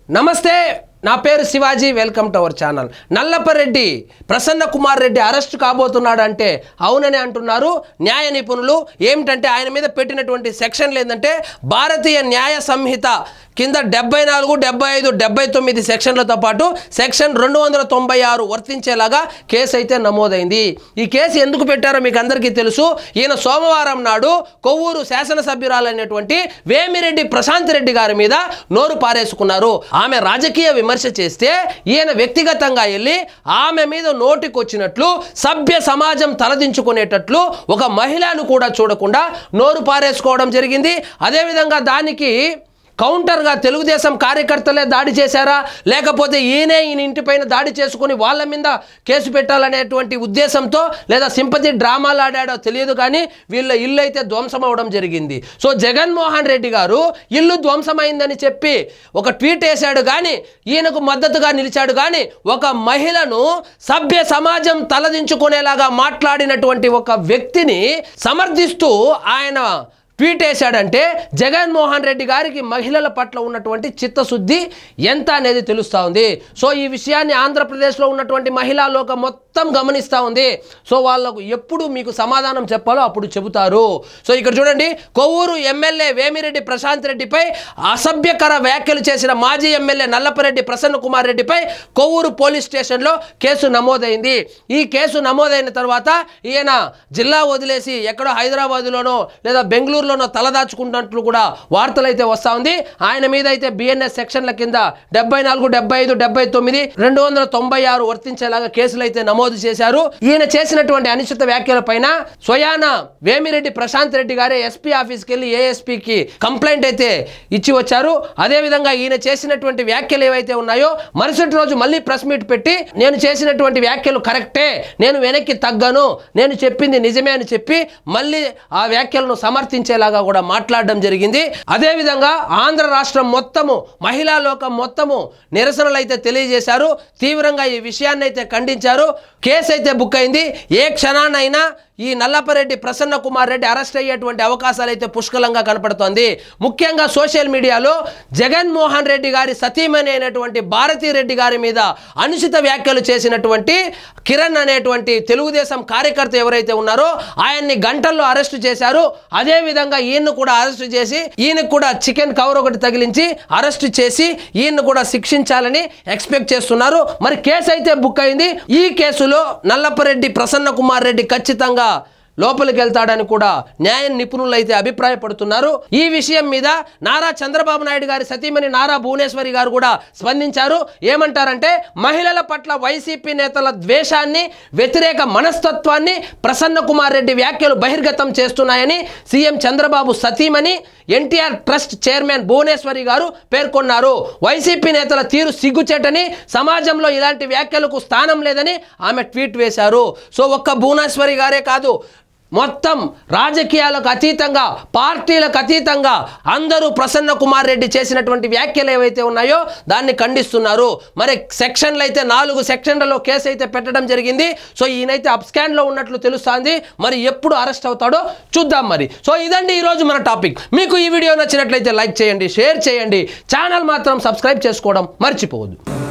నమస్తే, నా పేరు Shivaji. Welcome to our channel. Nallapareddy Prasanna Kumar Reddy arrest కాబోతున్నాడు అంటే అవునని అంటున్నారు న్యాయ నిపుణులు. ఏమిటంటే ఆయన మీద పెట్టినటువంటి సెక్షన్లు ఏంటంటే భారతీయ న్యాయ సంహిత కింద 74, 75, 79 సెక్షన్లతో పాటు సెక్షన్ 296 వర్తించేలాగా కేసు అయితే నమోదైంది. ఈ కేసు ఎందుకు పెట్టారో మీకు అందరికీ తెలుసు. ఈయన సోమవారం నాడు కొవ్వూరు శాసనసభ్యురాలైనటువంటి వేమిరెడ్డి ప్రశాంత్ రెడ్డి గారి మీద నోరు పారేసుకున్నారు. ఆమె రాజకీయ విమర్శ చేస్తే ఈయన వ్యక్తిగతంగా వెళ్ళి ఆమె మీద నోటికొచ్చినట్లు సభ్య సమాజం తలదించుకునేటట్లు ఒక మహిళను కూడా చూడకుండా నోరు పారేసుకోవడం జరిగింది. అదేవిధంగా దానికి కౌంటర్గా తెలుగుదేశం కార్యకర్తలే దాడి చేశారా, లేకపోతే ఈయన ఇంటిపైన దాడి చేసుకుని వాళ్ళ మీద కేసు పెట్టాలనేటువంటి ఉద్దేశంతో లేదా సింపతి డ్రామాలు ఆడాడో తెలియదు, కానీ వీళ్ళ ఇల్లు అయితే ధ్వంసం అవడం జరిగింది. సో జగన్మోహన్ రెడ్డి గారు ఇల్లు ధ్వంసమైందని చెప్పి ఒక ట్వీట్ వేశాడు, కానీ ఈయనకు మద్దతుగా నిలిచాడు. కానీ ఒక మహిళను సభ్య సమాజం తలదించుకునేలాగా మాట్లాడినటువంటి ఒక వ్యక్తిని సమర్థిస్తూ ఆయన ట్వీట్ వేశాడంటే జగన్మోహన్ రెడ్డి గారికి మహిళల పట్ల ఉన్నటువంటి చిత్తశుద్ధి ఎంత అనేది తెలుస్తూ ఉంది. సో ఈ విషయాన్ని ఆంధ్రప్రదేశ్లో ఉన్నటువంటి మహిళా లోకం మొత్తం గమనిస్తూ ఉంది. సో వాళ్ళకు ఎప్పుడు మీకు సమాధానం చెప్పాలో అప్పుడు చెబుతారు. సో ఇక్కడ చూడండి, కొవ్వూరు ఎమ్మెల్యే వేమిరెడ్డి ప్రశాంత్ రెడ్డిపై అసభ్యకర వ్యాఖ్యలు చేసిన మాజీ ఎమ్మెల్యే నల్లపరెడ్డి ప్రసన్న కుమార్ రెడ్డిపై కొవ్వూరు పోలీస్ స్టేషన్లో కేసు నమోదైంది. ఈ కేసు నమోదైన తర్వాత ఈయన జిల్లా వదిలేసి ఎక్కడో హైదరాబాద్లోనో లేదా బెంగళూరు తలదాచుకుంటున్నట్లు కూడా వార్తలు అయితే వస్తా ఉంది. ఆయన మీద అయితే బిఎన్ఎస్ సెక్షన్ల కింద 74, 75, 79, 296 వర్తించేలాగా కేసులు అయితే నమోదు చేశారు. ఈయన చేసినటువంటి అనుచిత వ్యాఖ్యల పైన స్వయాన వేమిరెడ్డి ప్రశాంత్ రెడ్డి గారే ఎస్పీ ఆఫీస్కి వెళ్ళి ఏఎస్పీకి కంప్లైంట్ అయితే ఇచ్చి వచ్చారు. అదేవిధంగా ఈయన చేసినటువంటి వ్యాఖ్యలు ఏవైతే ఉన్నాయో మరుసటి రోజు మళ్ళీ ప్రెస్ మీట్ పెట్టి నేను చేసినటువంటి వ్యాఖ్యలు కరెక్టే, నేను వెనక్కి తగ్గను, నేను చెప్పింది నిజమే అని చెప్పి మళ్ళీ ఆ వ్యాఖ్యలను సమర్థించే లాగా కూడా మాట్లాడడం జరిగింది. అదే విధంగా ఆంధ్ర రాష్ట్రం మొత్తము మహిళా లోకం మొత్తము నిరసనలు అయితే తెలియజేశారు. తీవ్రంగా ఈ విషయాన్ని అయితే ఖండించారు. కేసు అయితే బుక్ అయింది. ఏ క్షణానైనా ఈ నల్లపరెడ్డి ప్రసన్న కుమార్ రెడ్డి అరెస్ట్ అయ్యేటువంటి అవకాశాలు అయితే పుష్కలంగా కనపడుతోంది. ముఖ్యంగా సోషల్ మీడియాలో జగన్మోహన్ రెడ్డి గారి సతీమణి అయినటువంటి భారతీ రెడ్డి గారి మీద అనుచిత వ్యాఖ్యలు చేసినటువంటి కిరణ్ అనేటువంటి తెలుగుదేశం కార్యకర్త ఎవరైతే ఉన్నారో ఆయన్ని గంటల్లో అరెస్టు చేశారు. అదేవిధంగా ఈయన్ను కూడా అరెస్టు చేసి ఈయనకు కూడా చికెన్ కవర్ ఒకటి తగిలించి అరెస్టు చేసి ఈయన్ను కూడా శిక్షించాలని ఎక్స్పెక్ట్ చేస్తున్నారు. మరి కేసు అయితే బుక్ అయింది. ఈ కేసులో నల్లపరెడ్డి ప్రసన్న కుమార్ రెడ్డి ఖచ్చితంగా లోపలికి వెళ్తాడని కూడా న్యాయ నిపుణులు అయితే అభిప్రాయపడుతున్నారు. ఈ విషయం మీద నారా చంద్రబాబు నాయుడు గారి సతీమణి నారా భువనేశ్వరి గారు కూడా స్పందించారు. ఏమంటారంటే మహిళల పట్ల వైసీపీ నేతల ద్వేషాన్ని, వ్యతిరేక మనస్తత్వాన్ని ప్రసన్న కుమార్ రెడ్డి వ్యాఖ్యలు బహిర్గతం చేస్తున్నాయని సీఎం చంద్రబాబు సతీమణి ఎన్టీఆర్ ట్రస్ట్ చైర్మన్ భువనేశ్వరి గారు పేర్కొన్నారు. వైసీపీ నేతల తీరు సిగ్గుచేటని, సమాజంలో ఇలాంటి వ్యాఖ్యలకు స్థానం లేదని ఆమె ట్వీట్ వేశారు. సో ఒక్క భువనేశ్వరి గారే కాదు, మొత్తం రాజకీయాలకు అతీతంగా, పార్టీలకు అతీతంగా అందరూ ప్రసన్న కుమార్ రెడ్డి చేసినటువంటి వ్యాఖ్యలు ఏవైతే ఉన్నాయో దాన్ని ఖండిస్తున్నారు. మరి సెక్షన్లు అయితే 4 సెక్షన్లలో కేసు అయితే పెట్టడం జరిగింది. సో ఈయనైతే అప్స్కాండ్లో ఉన్నట్లు తెలుస్తుంది. మరి ఎప్పుడు అరెస్ట్ అవుతాడో చూద్దాం. మరి సో ఇదండి ఈరోజు మన టాపిక్. మీకు ఈ వీడియో నచ్చినట్లయితే లైక్ చేయండి, షేర్ చేయండి, ఛానల్ మాత్రం సబ్స్క్రైబ్ చేసుకోవడం మర్చిపోవద్దు.